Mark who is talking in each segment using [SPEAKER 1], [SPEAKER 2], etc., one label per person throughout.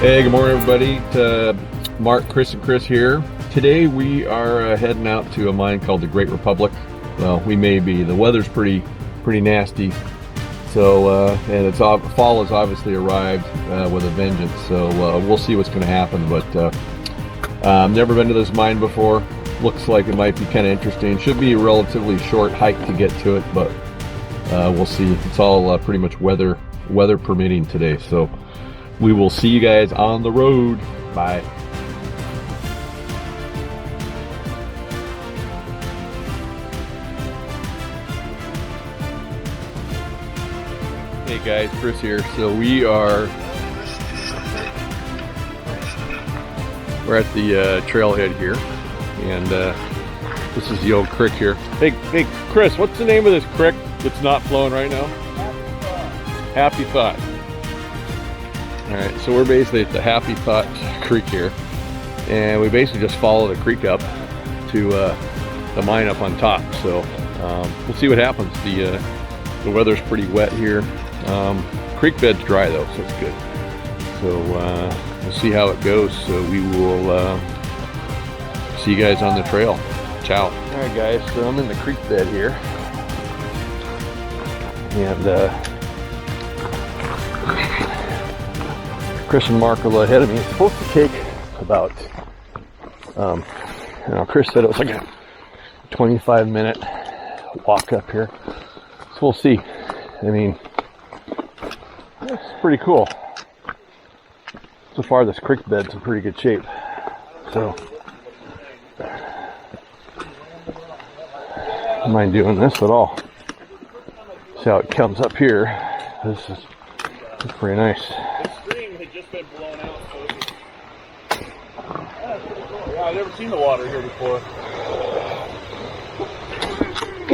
[SPEAKER 1] Hey, good morning everybody. Mark, Chris, and Chris here. Today we are heading out to a mine called the Great Republic. Well, we may be. The weather's pretty nasty. So, and fall has obviously arrived with a vengeance. So we'll see what's going to happen. But I've never been to this mine before. Looks like it might be kind of interesting. Should be a relatively short hike to get to it, but we'll see. It's all pretty much weather permitting today. So we will see you guys on the road. Bye. Hey guys, Chris here. So we're at the trailhead here, and this is the old creek here. Hey Chris, what's the name of this creek that's not flowing right now? Happy Thought. Alright, so we're basically at the Happy Thought Creek here, and we basically just follow the creek up to the mine up on top. So we'll see what happens. The weather's pretty wet here. Creek bed's dry though, so it's good. So we'll see how it goes. So we will see you guys on the trail. Ciao. Alright guys, so I'm in the creek bed here, and Chris and Mark are a little ahead of me. It's supposed to take about, Chris said it was like a 25-minute walk up here. So we'll see. I mean, it's pretty cool. So far, this creek bed's in pretty good shape. So, I don't mind doing this at all. See how it comes up here. This is pretty nice.
[SPEAKER 2] Just been blown out, so yeah, I've never seen the water here before.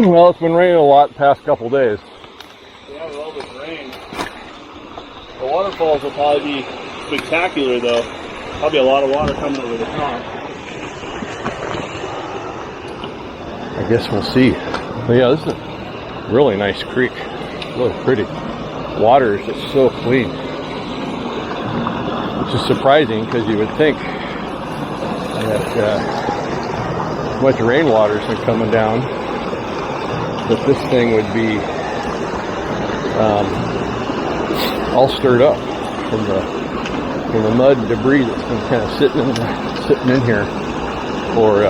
[SPEAKER 1] Well, it's been raining a lot the past couple days.
[SPEAKER 2] Yeah, with all this rain. The waterfalls will probably be spectacular though. Probably a lot of water coming over the top.
[SPEAKER 1] I guess we'll see. But yeah, this is a really nice creek. Really pretty. Water is just so clean. Which is surprising, because you would think that much rainwater's been coming down, that this thing would be all stirred up from the mud and debris that's been kind of sitting in here for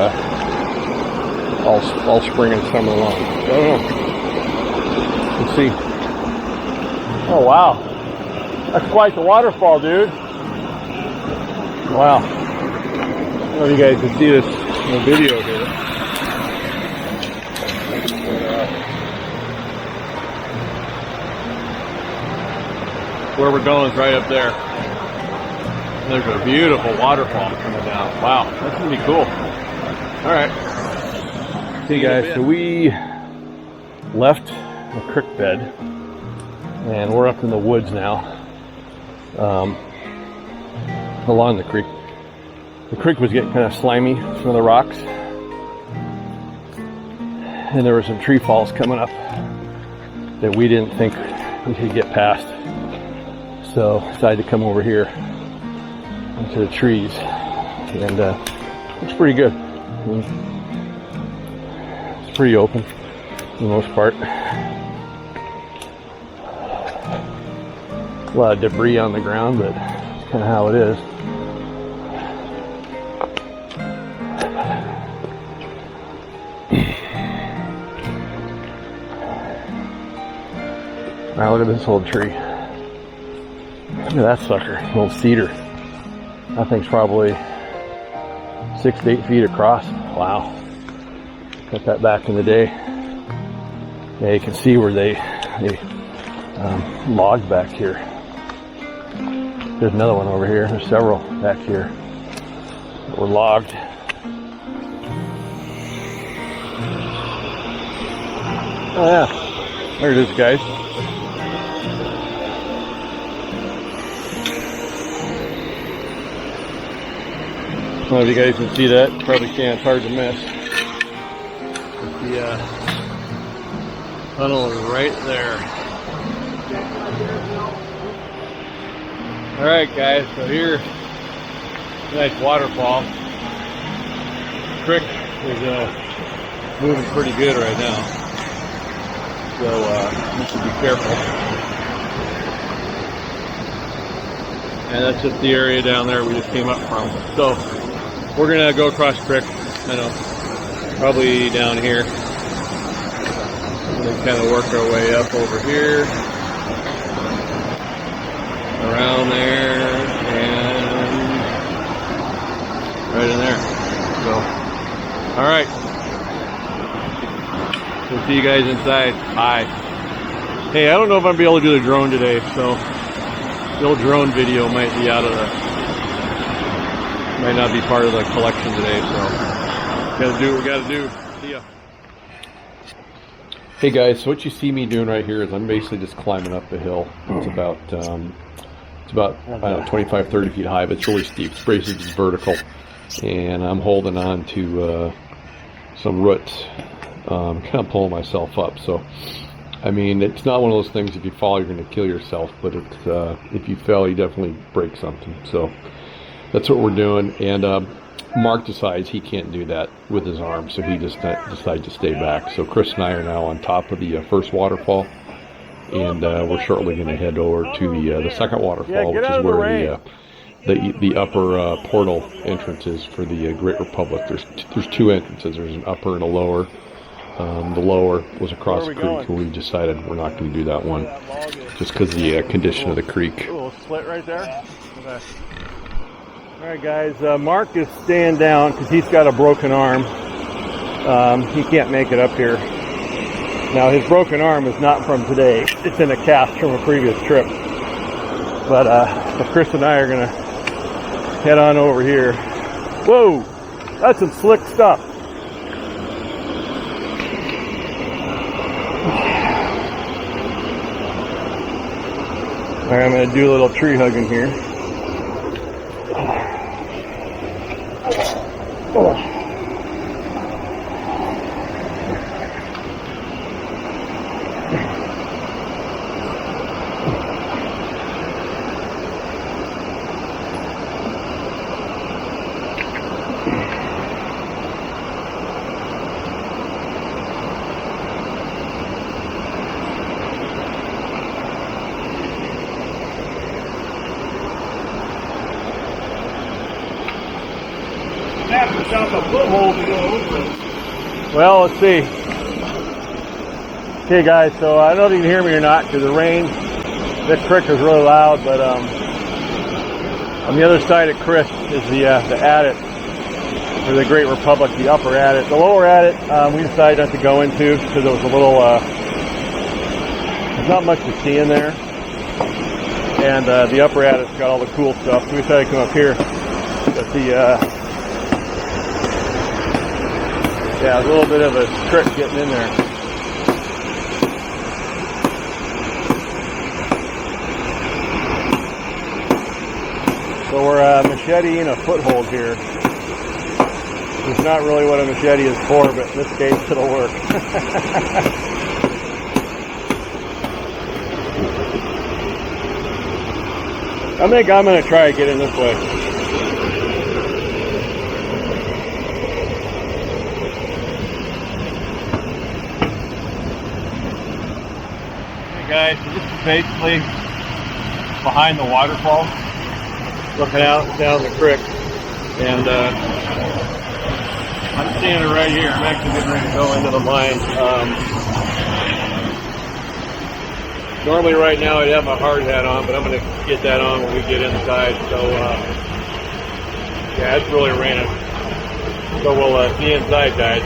[SPEAKER 1] all spring and summer long. I don't know. Let's see. Oh wow, that's quite the waterfall, dude. Wow. I don't know if you guys can see this in the video here. Where we're going is right up there. There's a beautiful waterfall coming down. Wow, that's gonna be cool. Alright. See guys, so we left the creek bed and we're up in the woods now. Along the creek. The creek was getting kind of slimy from the rocks, and there were some tree falls coming up that we didn't think we could get past, so decided to come over here into the trees, and it's pretty good. I mean, it's pretty open for the most part. A lot of debris on the ground, but it's kind of how it is. Now look at this old tree. Look at that sucker, an old cedar. That thing's probably 6 to 8 feet across. Wow. Got that back in the day. Yeah, you can see where they logged back here. There's another one over here. There's several back here that were logged. Oh yeah, there it is, guys. I don't know if you guys can see that. Probably can't. It's hard to miss. But the tunnel is right there. Alright guys, so here, nice waterfall. Creek is moving pretty good right now. So you should be careful. And that's just the area down there we just came up from. So we're gonna go across the creek, I know, probably down here. And then kind of work our way up over here. Around there and right in there. So, all right. We'll see you guys inside. Bye. Hey, I don't know if I'm gonna be able to do the drone today, so the old drone video might be might not be part of the collection today. So, gotta do what we gotta do. See ya. Hey guys, so what you see me doing right here is I'm basically just climbing up the hill. It's about I don't know, 25, 30 feet high, but it's really steep. It's basically just vertical. And I'm holding on to some roots, kind of pulling myself up. So, I mean, it's not one of those things, if you fall, you're going to kill yourself. But it's, if you fell, you definitely break something. So, that's what we're doing. And Mark decides he can't do that with his arm, so he just decides to stay back. So, Chris and I are now on top of the first waterfall. And we're shortly going to head over to the second waterfall, which is where the upper portal entrance is for the Great Republic. There's two entrances. There's an upper and a lower. The lower was across the creek, and we decided we're not going to do that one just because of the condition of the creek.
[SPEAKER 2] A little slit right there. Okay. All right, guys. Mark is staying down because he's got a broken arm. He can't make it up here. Now, his broken arm is not from today. It's in a cast from a previous trip. But Chris and I are going to head on over here. Whoa! That's some slick stuff. All right, I'm going to do a little tree hugging here. Oh. Well, let's see. Okay, guys, so I don't know if you can hear me or not because the rain, this creek is really loud, but on the other side of Chris is the adit for the Great Republic, the upper adit. The lower adit, we decided not to go into because it was a little, there's not much to see in there. And the upper adit's got all the cool stuff, so we decided to come up here. But yeah, a little bit of a trick getting in there. So we're macheteing a foothold here. It's not really what a machete is for, but in this case it'll work. I think I'm going to try to get in this way. Guys, so this is basically behind the waterfall, looking out down the creek, and I'm standing right here. I'm actually getting ready to go into the mine. Normally right now I'd have my hard hat on, but I'm going to get that on when we get inside. So yeah, it's really raining. So we'll see you inside, guys.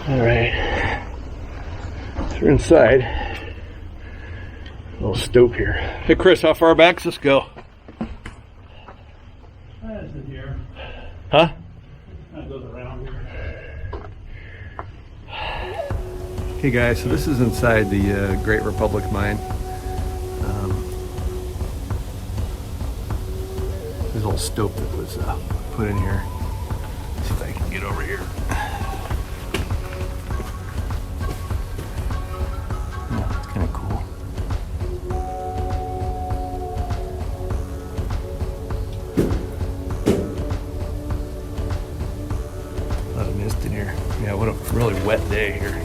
[SPEAKER 2] Alright, so we're inside. A little stope here. Hey Chris, how far back does this go? That's in here. Huh? That goes around here.
[SPEAKER 1] Hey guys, so this is inside the Great Republic mine. There's a little stope that was put in here. Let's see if I can get over here. Yeah, it's kind of cool. A lot of mist in here. Yeah, what a really wet day here.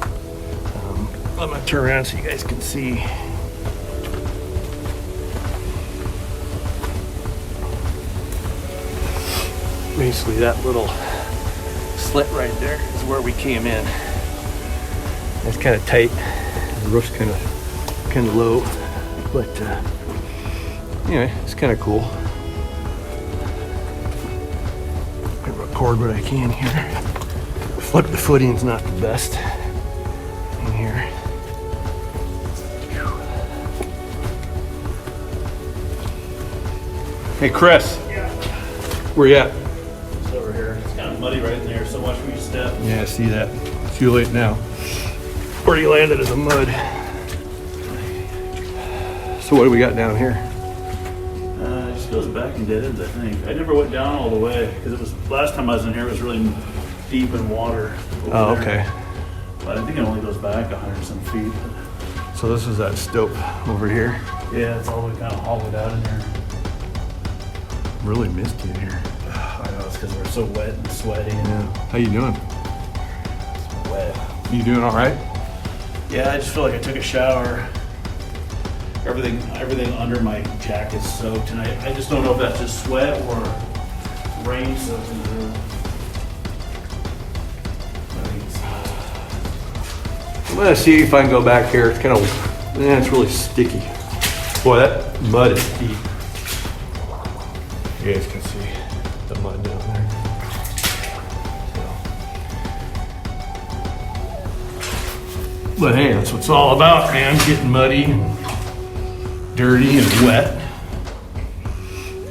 [SPEAKER 1] I'm gonna turn around so you guys can see. Basically that little slit right there is where we came in. It's kind of tight. The roof's kind of low, but anyway, it's kind of cool. I record what I can here. The footing's not the best in here. Hey Chris.
[SPEAKER 3] Yeah.
[SPEAKER 1] Where you at?
[SPEAKER 3] It's over here. It's kind of muddy right in there, so watch where you step.
[SPEAKER 1] Yeah, I see that. It's too late now. Where you landed is the mud. So what do we got down here?
[SPEAKER 3] It just goes back and dead ends, I think. I never went down all the way because it was last time I was in here. It was really deep in water.
[SPEAKER 1] Oh, okay.
[SPEAKER 3] But I think it only goes back 100-some feet.
[SPEAKER 1] So this is that stope over here.
[SPEAKER 3] Yeah, it's all the way kind of hollowed out in here.
[SPEAKER 1] Really misty in here.
[SPEAKER 3] I know it's because we're so wet and sweaty and
[SPEAKER 1] Yeah. How you doing?
[SPEAKER 3] wet.
[SPEAKER 1] You doing all right?
[SPEAKER 3] Yeah, I just feel like I took a shower. Everything under my jacket's soaked, and I just don't know if that's just sweat or rain soaked in the room.
[SPEAKER 1] I'm gonna see if I can go back here. It's kind of, it's really sticky. Boy, that mud is deep. You guys can see the mud down there. But hey, that's what it's all about, man. Getting muddy and dirty and wet.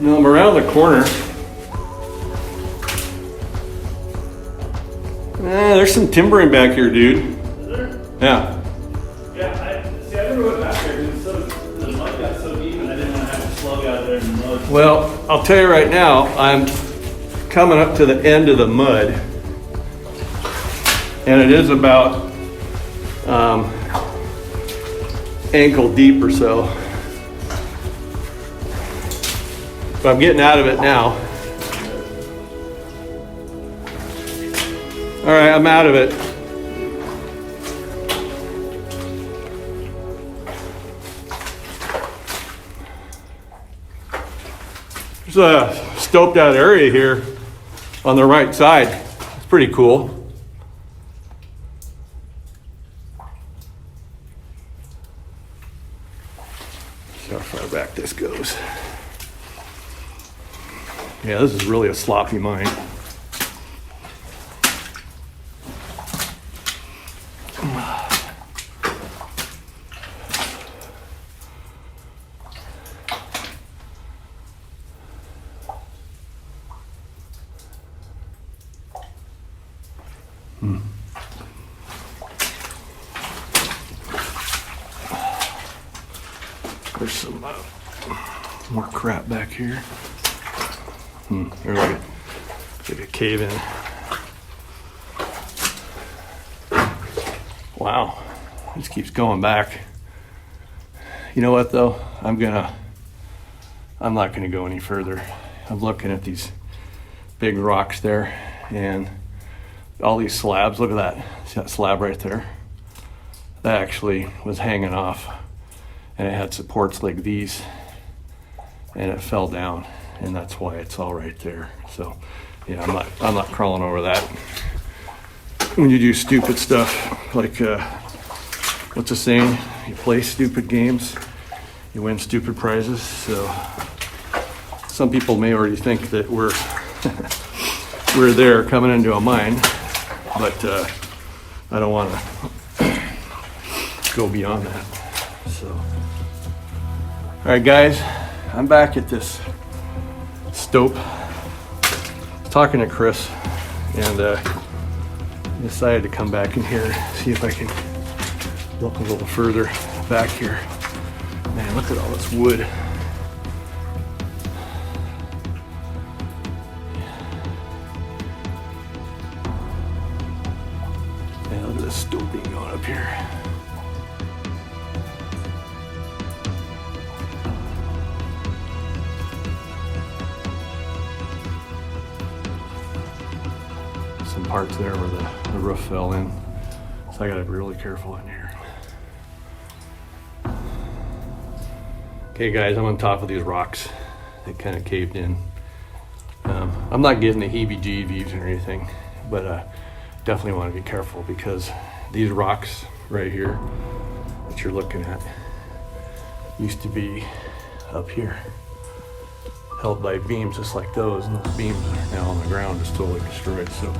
[SPEAKER 1] Now I'm around the corner. There's some timbering back here, dude.
[SPEAKER 3] Is there?
[SPEAKER 1] Yeah.
[SPEAKER 3] Yeah, I never went back there because the mud got so deep and I didn't want to have to slug out there in the mud.
[SPEAKER 1] Well, I'll tell you right now, I'm coming up to the end of the mud. And it is about ankle deep or so. But I'm getting out of it now. All right, I'm out of it. There's a stoped out area here on the right side. It's pretty cool. See how far back this goes. Yeah, this is really a sloppy mine. There's some more crap back here. There's like a cave in. Wow, this keeps going back. You know what though? I'm not gonna go any further. I'm looking at these big rocks there and all these slabs. Look at that. See that slab right there? That actually was hanging off. And it had supports like these, and it fell down, and that's why it's all right there. So, yeah, I'm not crawling over that. When you do stupid stuff, like what's the saying? You play stupid games, you win stupid prizes. So, some people may already think that we're we're there coming into a mine, but I don't want to go beyond that. So. All right, guys, I'm back at this stope. I was talking to Chris and decided to come back in here, see if I can Look a little further back here. Man, look at all this wood. Man, look at this stuping going up here. Some parts there where the roof fell in. So I gotta be really careful in here. Okay guys, I'm on top of these rocks. They kind of caved in. I'm not getting the heebie-jeebies or anything, but definitely want to be careful because these rocks right here that you're looking at used to be up here, held by beams just like those, and those beams are now on the ground, just totally destroyed. So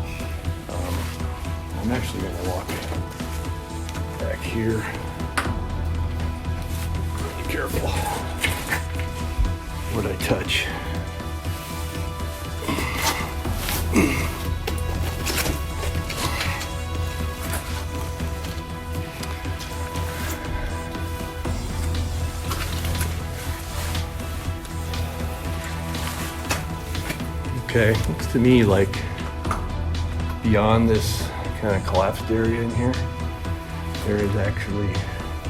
[SPEAKER 1] I'm actually going to walk back here. Be careful what I touch. Okay, looks to me like beyond this kind of collapsed area in here, there is actually,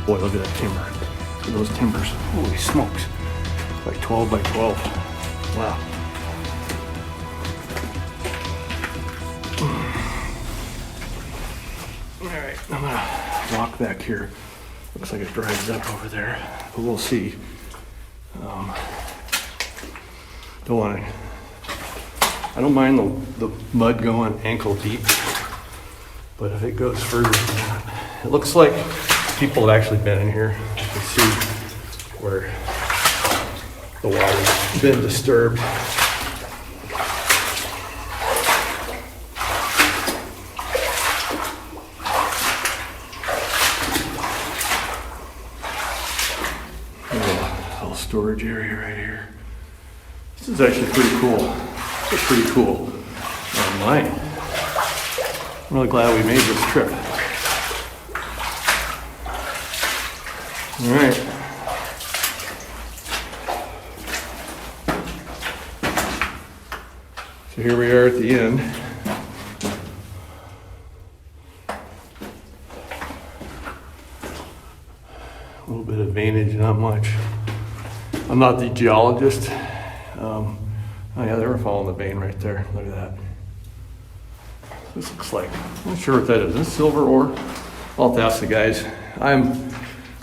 [SPEAKER 1] boy, look at that timber. Look at those timbers. Holy smokes. Like 12 by 12. Wow. All right, I'm gonna walk back here. Looks like it dries up over there, but we'll see. I don't mind the mud going ankle deep, but if it goes further than that, it looks like people have actually been in here. You can see where the water's been disturbed. A little storage area right here. This is actually pretty cool. It's a pretty cool mine. I'm really glad we made this trip. All right. So here we are at the end. A little bit of veinage, not much. I'm not the geologist. Oh yeah, they were following the vein right there. Look at that. This looks like, I'm not sure what that is. Is this silver ore? I'll have to ask the guys.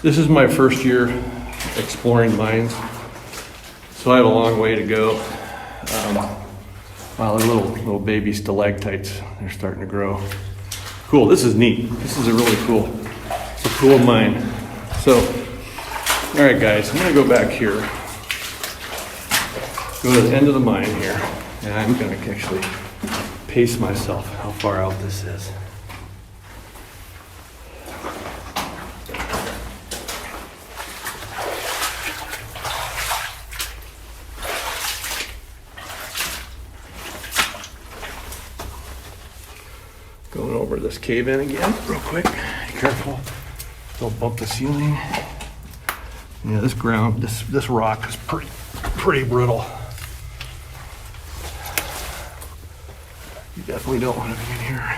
[SPEAKER 1] This is my first year exploring mines, so I have a long way to go. Wow, they're little baby stalactites. They're starting to grow. Cool, this is neat. This is it's a cool mine. So, all right guys, I'm gonna go back here. Go to the end of the mine here, and I'm going to actually pace myself how far out this is. Going over this cave in again, real quick. Be careful, don't bump the ceiling. Yeah, this ground, this rock is pretty brittle. You definitely don't want to be in here.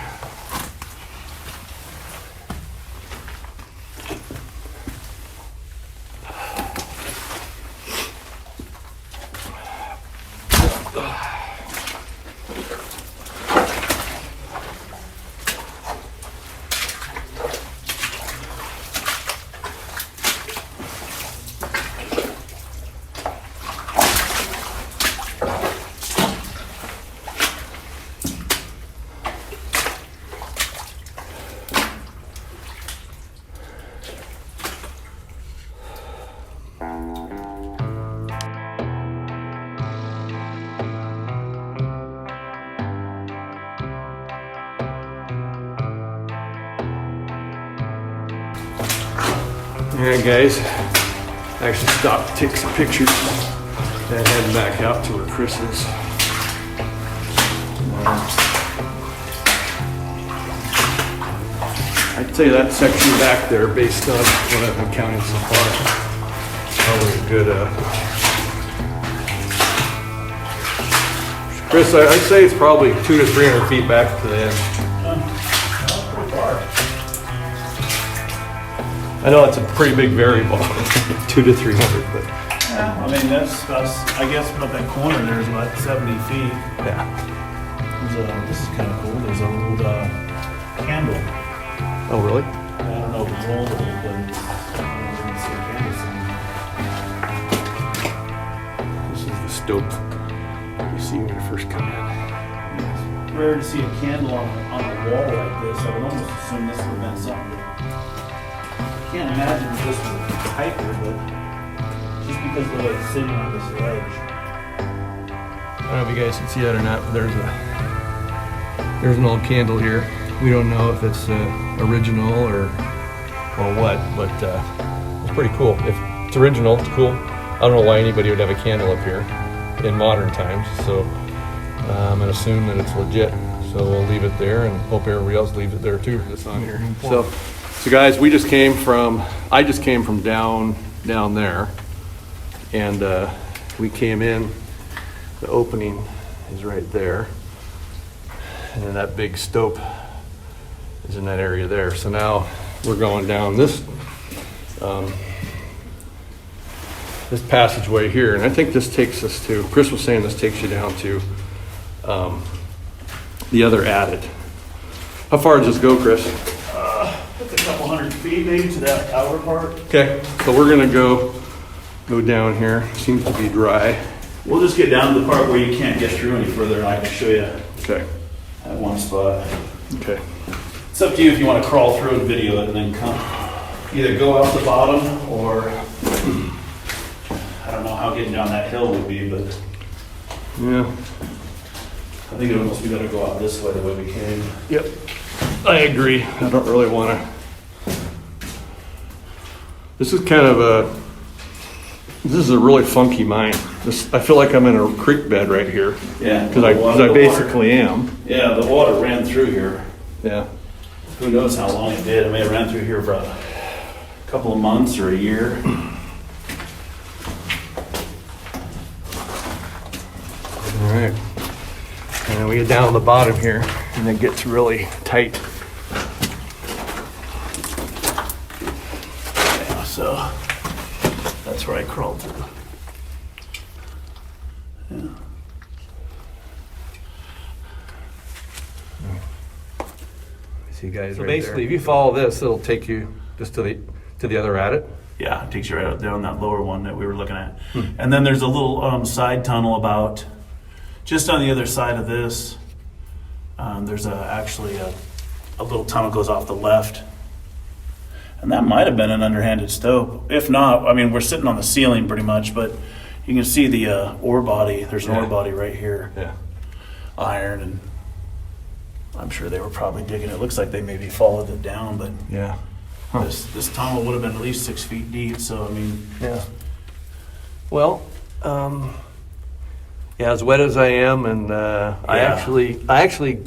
[SPEAKER 1] Alright guys, I actually stopped to take some pictures and head back out to where Chris is. I'd say that section back there, based on what I've been counting so far, probably a good, Chris, I'd say it's probably 200 to 300 feet back to the end.
[SPEAKER 3] That's pretty far.
[SPEAKER 1] I know it's a pretty big variable, 200 to 300, but
[SPEAKER 3] Yeah, I mean, that's, I guess about that corner there is about 70 feet.
[SPEAKER 1] yeah.
[SPEAKER 3] This is kind of cool. There's an old candle.
[SPEAKER 1] Oh, really?
[SPEAKER 3] I don't know if it's old, but I don't know if you can see a candle somewhere.
[SPEAKER 1] This is the stope you see when you first come in.
[SPEAKER 3] It's rare to see a candle on a wall like this. I would almost assume this would have been something. I can't imagine if this was tighter, but just because of the way it's sitting on this ledge.
[SPEAKER 1] I don't know if you guys can see that or not, but there's an old candle here. We don't know if it's original or what, but it's pretty cool. If it's original, it's cool. I don't know why anybody would have a candle up here in modern times, so I'm gonna assume that it's legit. So we'll leave it there and hope everybody else leaves it there too. This on here. So guys, I just came from down there, and we came in. The opening is right there, and then that big stope is in that area there. So now we're going down this this passageway here, and I think this takes us to, Chris was saying this takes you down to the other attic. How far does this go, Chris?
[SPEAKER 3] It's a couple hundred feet maybe to that outer part.
[SPEAKER 1] Okay, so we're gonna go down here. Seems to be dry.
[SPEAKER 3] We'll just get down to the part where you can't get through any further, and I can show you
[SPEAKER 1] Okay.
[SPEAKER 3] at one spot.
[SPEAKER 1] Okay.
[SPEAKER 3] It's up to you if you want to crawl through and video it and then come. Either go out the bottom or I don't know how getting down that hill would be, but
[SPEAKER 1] Yeah.
[SPEAKER 3] I think it would almost be better to go out this way the way we came.
[SPEAKER 1] Yep. I agree. I don't really want to. This is kind of this is a really funky mine. I feel like I'm in a creek bed right here.
[SPEAKER 3] Yeah.
[SPEAKER 1] Because I basically am.
[SPEAKER 3] Yeah, the water ran through here.
[SPEAKER 1] Yeah.
[SPEAKER 3] Who knows how long it did? I may have ran through here for a couple of months or a year.
[SPEAKER 1] All right. And then we get down to the bottom here, and it gets really tight.
[SPEAKER 3] Yeah, so that's where I crawled through. Yeah.
[SPEAKER 1] See, guys. So basically, if you follow this, it'll take you just to the other attic.
[SPEAKER 3] Yeah, it takes you right out down that lower one that we were looking at. And then there's a little side tunnel about just on the other side of this. There's actually a little tunnel goes off the left. And that might have been an underhanded stope. If not, I mean, we're sitting on the ceiling pretty much, but you can see the ore body. There's an ore body right here.
[SPEAKER 1] Yeah.
[SPEAKER 3] Iron, and I'm sure they were probably digging. It looks like they maybe followed it down, but
[SPEAKER 1] Yeah.
[SPEAKER 3] this tunnel would have been at least 6 feet deep. So, I mean,
[SPEAKER 1] Yeah. Well, yeah, as wet as I am, and I actually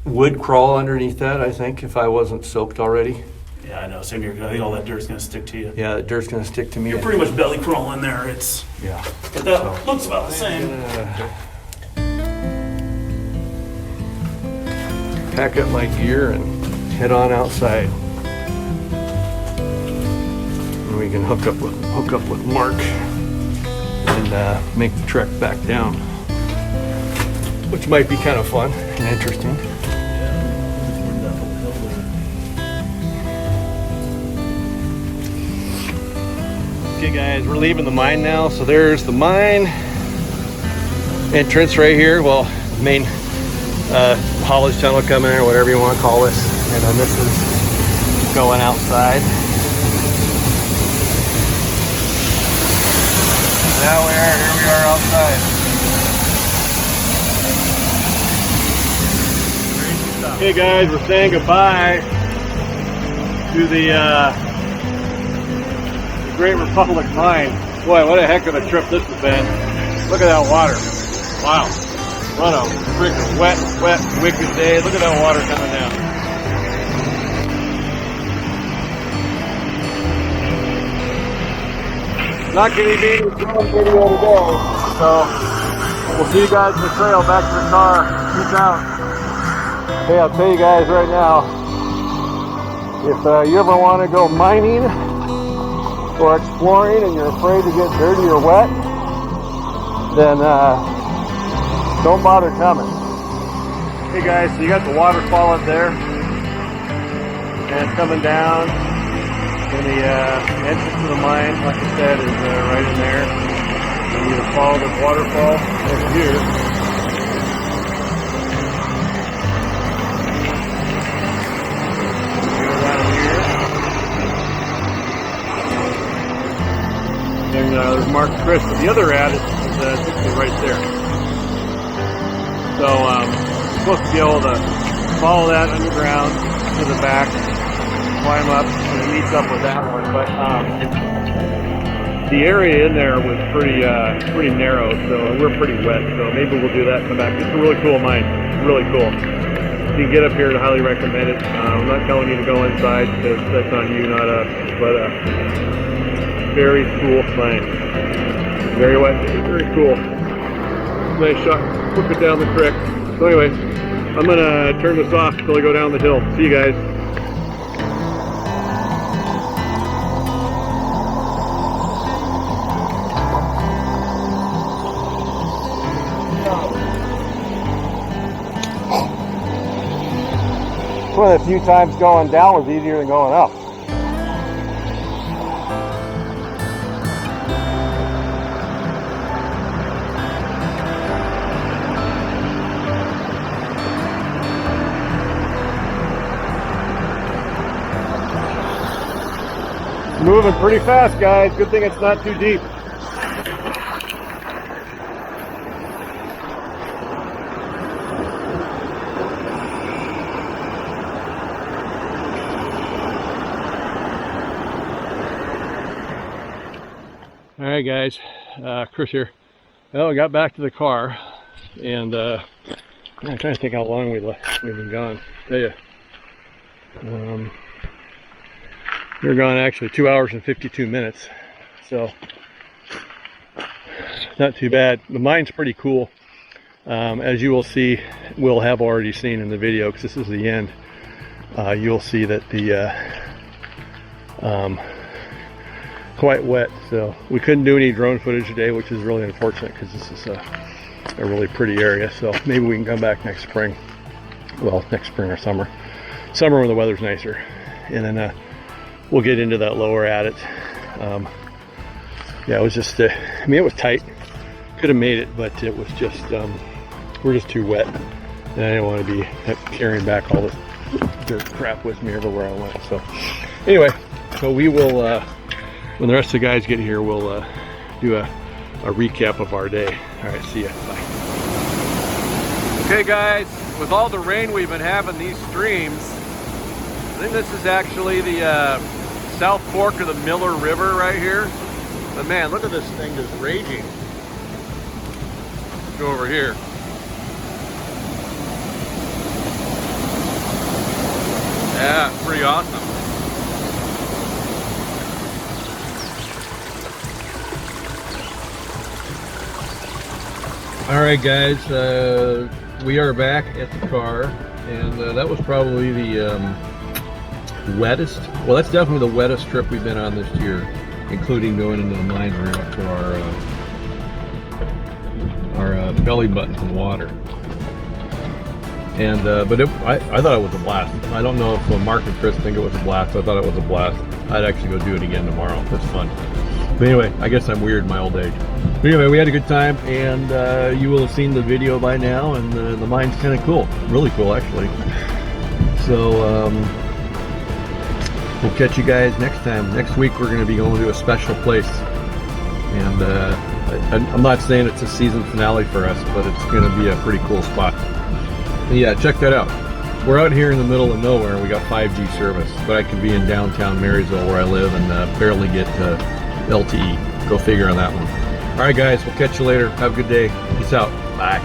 [SPEAKER 1] would crawl underneath that, I think, if I wasn't soaked already.
[SPEAKER 3] yeah, I know. Same here. I think all that dirt's gonna stick to you.
[SPEAKER 1] Yeah, the dirt's gonna stick to me.
[SPEAKER 3] You're pretty much belly crawling there. It's
[SPEAKER 1] Yeah.
[SPEAKER 3] but that looks about the same.
[SPEAKER 1] Pack up my gear and head on outside. And we can hook up with Mark and make the trek back down, which might be kind of fun and interesting. Okay, guys, we're leaving the mine now. So there's the mine entrance right here. Well, main haulage tunnel coming in, or whatever you want to call this. And then this is going outside. Here we are outside. Hey guys, we're saying goodbye to the Great Republic Mine. Boy, what a heck of a trip this has been. Look at that water. Wow. What a freaking wet, wicked day. Look at that water coming down.
[SPEAKER 2] not going to be any drone video today, so we'll see you guys in the trail back to the car. Peace out. Hey, I'll tell you guys right now, if you ever want to go mining or exploring and you're afraid to get dirty or wet, then don't bother coming. Hey guys, so you got the waterfall up there, and it's coming down, and the entrance to the mine, like I said, is right in there. And you follow the waterfall over here. Go down here. And there's Mark and Chris, but the other ad is right there. So you're supposed to be able to follow that underground to the back, climb up, and it meets up with that one. But the area in there was pretty narrow, so we're pretty wet. So maybe we'll do that and come back. It's a really cool mine. It's really cool. If you can get up here, I highly recommend it. I'm not telling you to go inside because that's on you, not us. But very cool mine. Very wet. Very cool. Nice shot. Look it down the creek. So anyway, I'm gonna turn this off until I go down the hill. See you guys. One of the few times going down was easier than going up. Moving pretty fast, guys. Good thing it's not too deep. All right, guys. Chris here. Well, we got back to the car, and I'm trying to think how long we've been gone. Tell you. We were gone actually 2 hours and 52 minutes, so not too bad. The mine's pretty cool. As you will see, we'll have already seen in the video, because this is the end. You'll see that the quite wet, so we couldn't do any drone footage today, which is really unfortunate because this is a really pretty area. So maybe we can come back next spring. Well, next spring or summer when the weather's nicer, and then we'll get into that lower at it. Yeah, it was just, I mean, it was tight. Could have made it, but it was just, we're just too wet. And I didn't want to be carrying back all this dirt crap with me everywhere I went. So anyway, so we will, when the rest of the guys get here, we'll do a recap of our day. All right, see ya, bye. Okay guys, with all the rain we've been having, these streams, I think this is actually the South Fork of the Miller River right here. But man, look at this thing just raging. Let's go over here. Yeah, it's pretty awesome. All right, guys, we are back at the car, and that was probably the wettest, well, that's definitely the wettest trip we've been on this year, including going into the mines right up to our belly buttons in water. And but I thought it was a blast. I don't know if Mark and Chris think it was a blast. I thought it was a blast. I'd actually go do it again tomorrow. It's fun. But anyway, I guess I'm weird in my old age. But anyway, we had a good time, and you will have seen the video by now, and the mine's kind of cool. Really cool, actually. So we'll catch you guys next time. Next week we're going to be going to a special place, and I'm not saying it's a season finale for us, but it's going to be a pretty cool spot. And yeah, check that out. We're out here in the middle of nowhere, and we got 5G service, but I could be in downtown Marysville where I live and barely get LTE. Go figure on that one. All right, guys, we'll catch you later. Have a good day. Peace out. Bye.